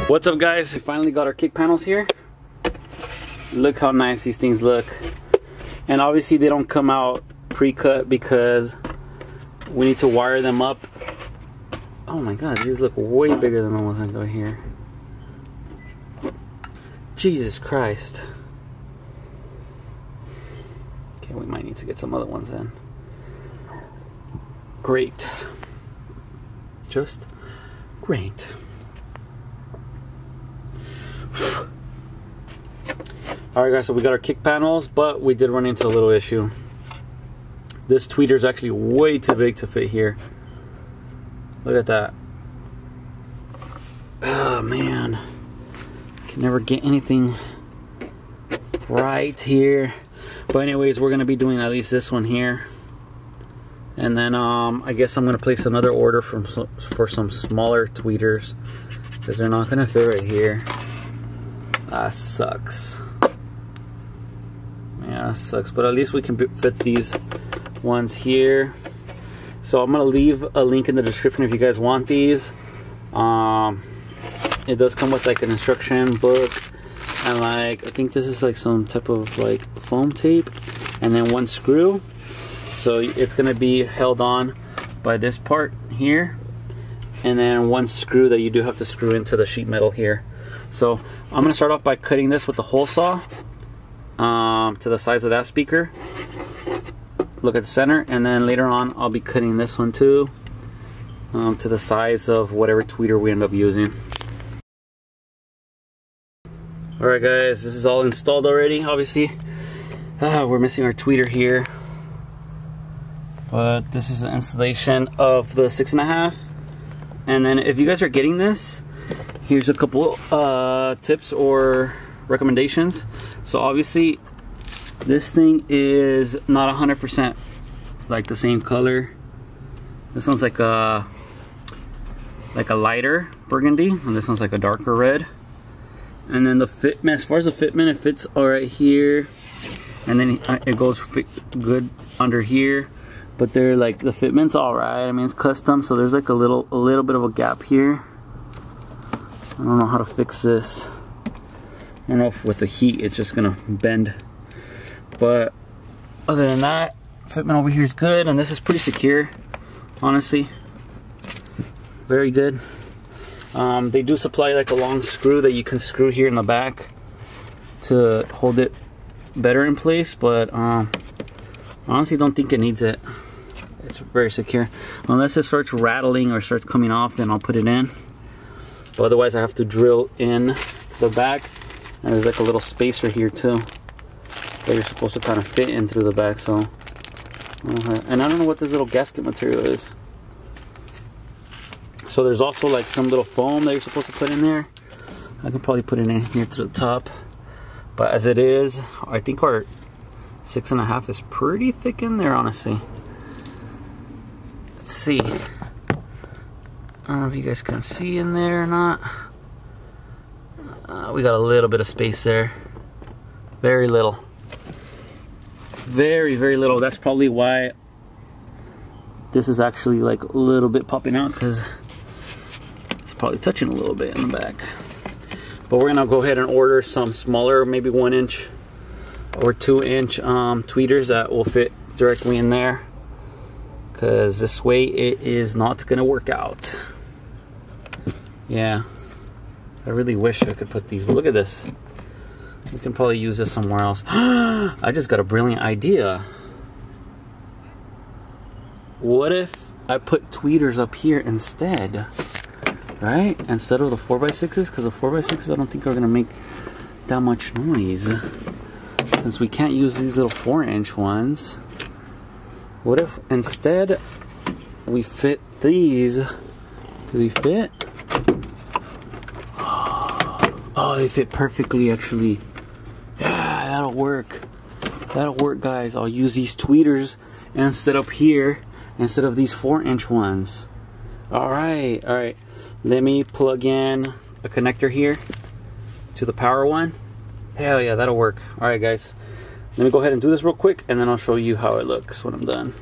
What's up, guys? We finally got our kick panels here. Look how nice these things look. And obviously they don't come out pre-cut because we need to wire them up. Oh my god, these look way bigger than the ones I got here. Jesus Christ. Okay, we might need to get some other ones in. Great. Just great. Alright guys, so we got our kick panels, but we did run into a little issue. This tweeter is actually way too big to fit here. Look at that. Oh man. Can never get anything right here. But anyways, we're gonna be doing at least this one here. And then I guess I'm gonna place another order for some smaller tweeters because they're not gonna fit right here. That sucks. Yeah, that sucks. But at least we can fit these ones here. So I'm gonna leave a link in the description if you guys want these. It does come with like an instruction book and like I think this is like some type of like foam tape and then one screw. So it's gonna be held on by this part here and then one screw that you do have to screw into the sheet metal here. So I'm gonna start off by cutting this with the hole saw to the size of that speaker. Look at the center, and then later on I'll be cutting this one too to the size of whatever tweeter we end up using. Alright guys, this is all installed already. Obviously we're missing our tweeter here, but this is an installation of the 6.5. And then if you guys are getting this, here's a couple tips or recommendations. So obviously this thing is not 100% like the same color. This one's like a lighter burgundy and this one's like a darker red. And then the fitment, as far as the fitment, it fits all right here, and then it goes good under here. But they're like, the fitment's all right. I mean, it's custom, so there's like a little bit of a gap here. I don't know how to fix this. I don't know if with the heat it's just gonna bend. But other than that, fitment over here is good, and this is pretty secure, honestly. Very good. They do supply like a long screw that you can screw here in the back to hold it better in place, but I honestly don't think it needs it. It's very secure. Unless it starts rattling or starts coming off, then I'll put it in. But otherwise I have to drill in to the back, and there's like a little spacer here too that you're supposed to kind of fit in through the back. So and I don't know what this little gasket material is. So there's also like some little foam that you're supposed to put in there. I can probably put it in here to the top. But as it is, I think our 6.5 is pretty thick in there, honestly. Let's see. I don't know if you guys can see in there or not. We got a little bit of space there. Very little. Very, very little. That's probably why this is actually like a little bit popping out, because probably touching a little bit in the back. But we're gonna go ahead and order some smaller, maybe 1 inch or 2 inch tweeters that will fit directly in there, because this way it is not gonna work out. Yeah, I really wish I could put these, but look at this. We can probably use this somewhere else. I just got a brilliant idea. What if I put tweeters up here instead? Right? Instead of the 4x6s, because the 4x6s I don't think are going to make that much noise. Since we can't use these little 4-inch ones. What if instead we fit these? Do they fit? Oh, they fit perfectly actually. Yeah, that'll work. That'll work, guys. I'll use these tweeters instead up here, instead of these 4-inch ones. Alright, alright. Let me plug in a connector here to the power one. Hell yeah, that'll work. Alright guys, let me go ahead and do this real quick, and then I'll show you how it looks when I'm done.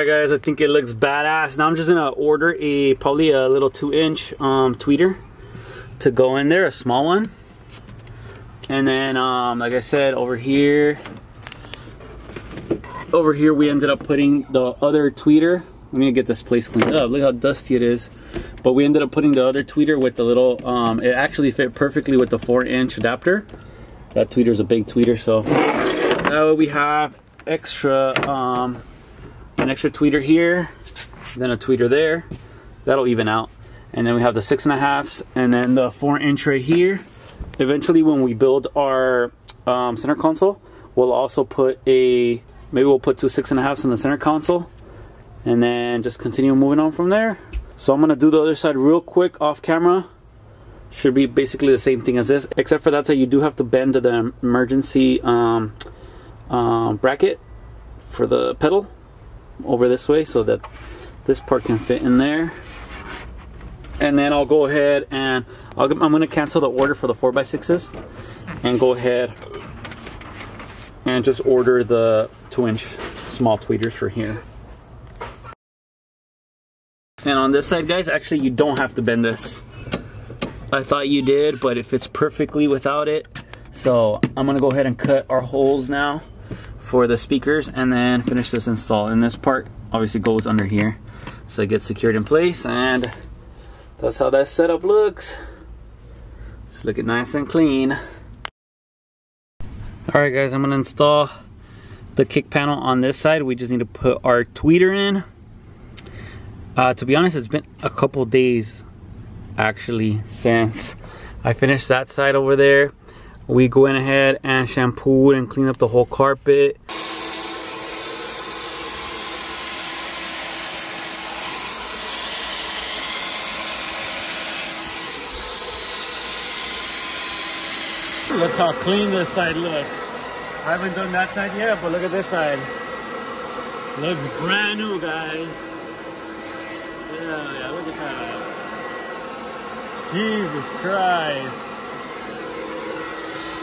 Alright guys, I think it looks badass. Now I'm just gonna order probably a little 2-inch tweeter to go in there, a small one. And then like I said, over here we ended up putting the other tweeter. I'm gonna get this place cleaned up. Look how dusty it is. But we ended up putting the other tweeter with the little, it actually fit perfectly with the 4-inch adapter. That tweeter is a big tweeter, so now we have extra, an extra tweeter here, then a tweeter there. That'll even out. And then we have the 6.5s, and then the 4-inch right here. Eventually, when we build our center console, we'll also put maybe we'll put 2 6.5s in the center console, and then just continue moving on from there. So I'm gonna do the other side real quick off camera. Should be basically the same thing as this, except for that side you do have to bend to the emergency bracket for the pedal over this way so that this part can fit in there. And then I'll go ahead and I'm gonna cancel the order for the 4x6s and go ahead and just order the 2-inch small tweeters for here. And on this side, guys, actually you don't have to bend this. I thought you did, but it fits perfectly without it. So I'm gonna go ahead and cut our holes now for the speakers and then finish this install. And this part obviously goes under here, so it gets secured in place, and that's how that setup looks. It's looking nice and clean. Alright guys, I'm gonna install the kick panel on this side. We just need to put our tweeter in. To be honest, it's been a couple days actually since I finished that side over there. We go in ahead and shampooed and cleaned up the whole carpet. Look how clean this side looks. I haven't done that side yet, but look at this side. Looks brand new, guys. Yeah, look at that. Jesus Christ.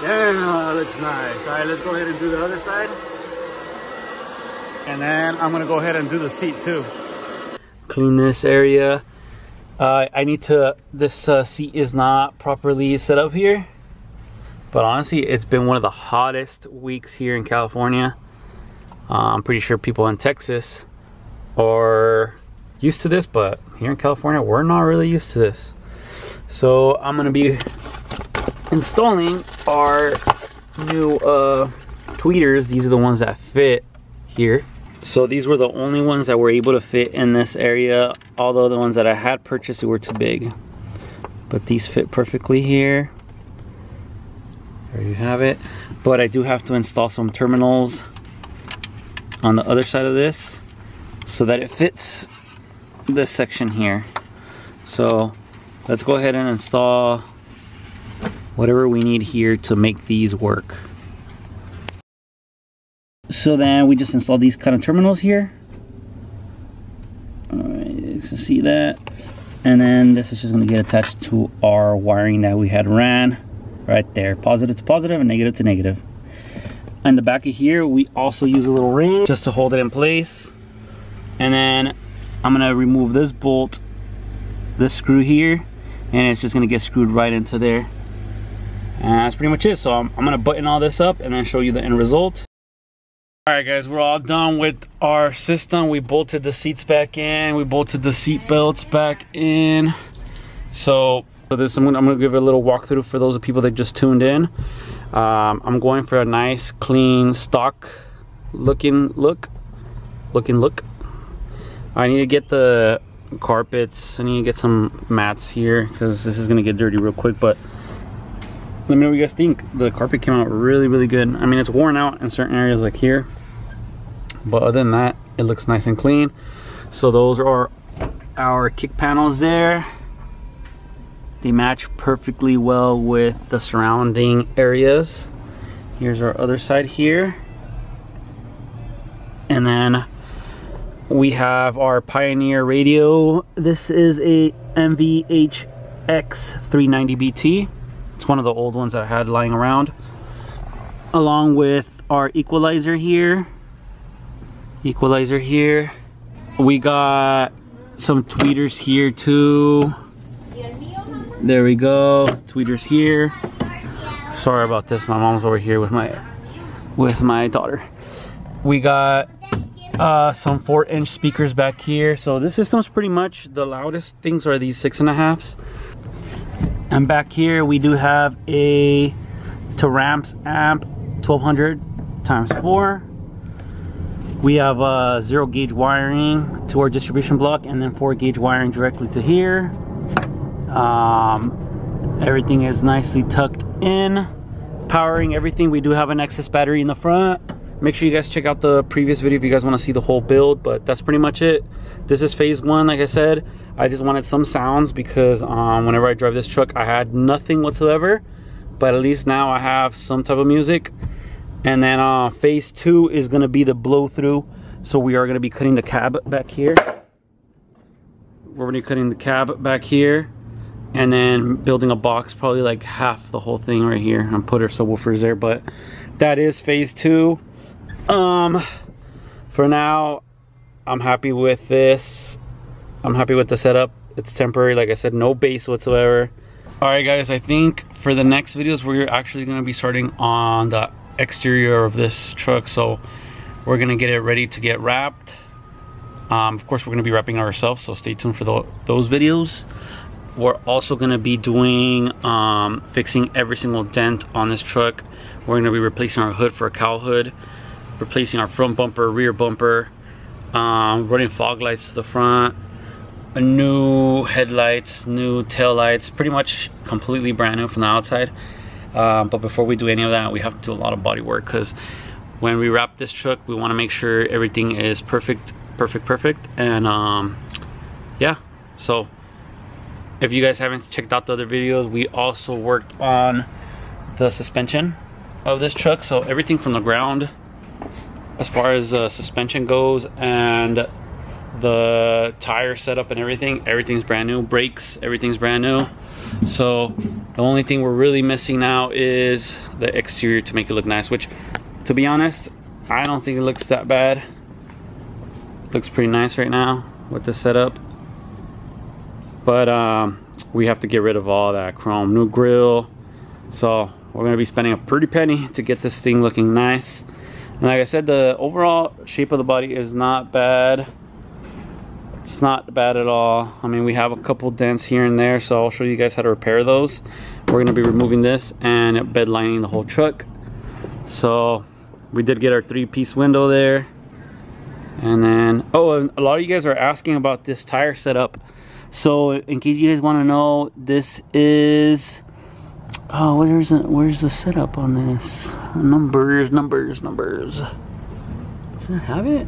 Damn, that looks nice. All right, let's go ahead and do the other side. And then I'm gonna go ahead and do the seat too. Clean this area. I need to, this seat is not properly set up here. But honestly, it's been one of the hottest weeks here in California. I'm pretty sure people in Texas are used to this, but here in California, we're not really used to this. So I'm gonna be installing our new tweeters. These are the ones that fit here. So these were the only ones that were able to fit in this area, although the ones that I had purchased were too big. But these fit perfectly here. There you have it. But I do have to install some terminals on the other side of this so that it fits this section here. So let's go ahead and install whatever we need here to make these work. So then we just installed these kind of terminals here. Alright, you can see that. And then this is just going to get attached to our wiring that we had ran right there. Positive to positive and negative to negative. And the back of here, we also use a little ring just to hold it in place. And then I'm going to remove this bolt, this screw here, and it's just going to get screwed right into there. And that's pretty much it. So I'm going to button all this up and then show you the end result. Alright guys, we're all done with our system. We bolted the seats back in. We bolted the seat belts back in. So this, I'm gonna give it a little walkthrough for those of people that just tuned in. I'm going for a nice, clean, stock looking look. I need to get the carpets. I need to get some mats here because this is gonna get dirty real quick. But let me know what you guys think. The carpet came out really good. I mean, it's worn out in certain areas like here, but other than that, it looks nice and clean. So those are our kick panels there. They match perfectly well with the surrounding areas. Here's our other side here. And then we have our Pioneer radio. This is a MVHX 390BT. It's one of the old ones that I had lying around. Along with our equalizer here. We got some tweeters here too. There we go, tweeters here. Sorry about this, my mom's over here with my daughter. We got some 4-inch speakers back here. So this system's pretty much, the loudest things are these 6.5s. And back here we do have a Taramps amp 1200 times 4. We have 0 gauge wiring to our distribution block, and then 4 gauge wiring directly to here. Everything is nicely tucked in, powering everything. We do have an excess battery in the front. Make sure you guys check out the previous video if you guys want to see the whole build, but that's pretty much it. This is phase 1. Like I said, I just wanted some sounds because whenever I drive this truck I had nothing whatsoever, but at least now I have some type of music. And then phase 2 is going to be the blow through. So we are going to be cutting the cab back here. We're going to be cutting the cab back here, and then building a box, probably like half the whole thing right here, and put our subwoofers there. But that is phase 2. For now, I'm happy with this. I'm happy with the setup. It's temporary, like I said, no bass whatsoever. All right, guys, I think for the next videos we're actually going to be starting on the exterior of this truck. So we're going to get it ready to get wrapped. Of course, we're going to be wrapping it ourselves, so stay tuned for those videos. We're also going to be doing fixing every single dent on this truck. We're going to be replacing our hood for a cowl hood, replacing our front bumper, rear bumper, running fog lights to the front, new headlights, new tail lights, pretty much completely brand new from the outside. But before we do any of that, we have to do a lot of body work, because when we wrap this truck we want to make sure everything is perfect. And yeah, so if you guys haven't checked out the other videos, we also worked on the suspension of this truck. So everything from the ground as far as suspension goes, and the tire setup and everything's brand new. Brakes, everything's brand new. So the only thing we're really missing now is the exterior to make it look nice, which, to be honest, I don't think it looks that bad. Looks pretty nice right now with the setup. But we have to get rid of all that chrome. New grill. So we're gonna be spending a pretty penny to get this thing looking nice. And like I said, the overall shape of the body is not bad. It's not bad at all. I mean, we have a couple dents here and there, so I'll show you guys how to repair those. We're gonna be removing this and bed lining the whole truck. So we did get our 3-piece window there. And then, oh, and a lot of you guys are asking about this tire setup. So in case you guys want to know, this is, oh, where's the setup on this? Numbers. Does it have it?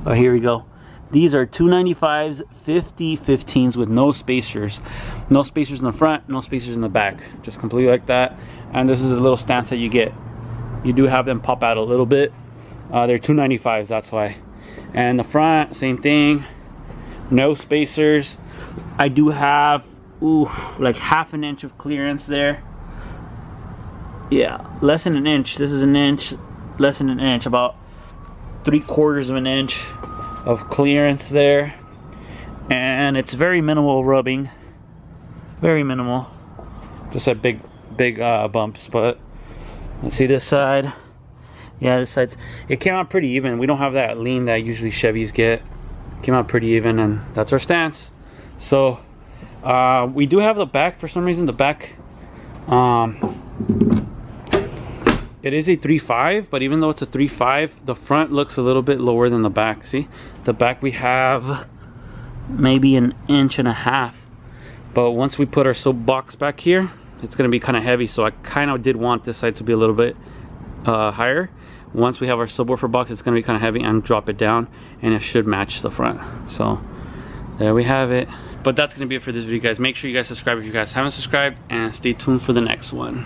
Oh, here we go. These are 295s 50/15s with no spacers. No spacers in the front, no spacers in the back. Just completely like that. And this is a little stance that you get. You do have them pop out a little bit. They're 295s, that's why. And the front, same thing. No spacers. I do have, like half an inch of clearance there. Yeah, less than an inch. This is an inch, less than an inch, about 3/4 of an inch of clearance there. And it's very minimal rubbing. Very minimal. Just had big bumps. But let's see this side. Yeah, this side's, it came out pretty even. We don't have that lean that usually Chevys get. Came out pretty even, and that's our stance. So we do have the back. For some reason the back, it is a 3.5, but even though it's a 3.5, the front looks a little bit lower than the back. See, the back we have maybe 1.5 inches, but once we put our sub box back here, it's going to be kind of heavy. So I kind of did want this side to be a little bit higher. Once we have our subwoofer box, it's going to be kind of heavy, and drop it down and it should match the front. So there we have it. But that's going to be it for this video, guys. Make sure you guys subscribe if you guys haven't subscribed, and stay tuned for the next one.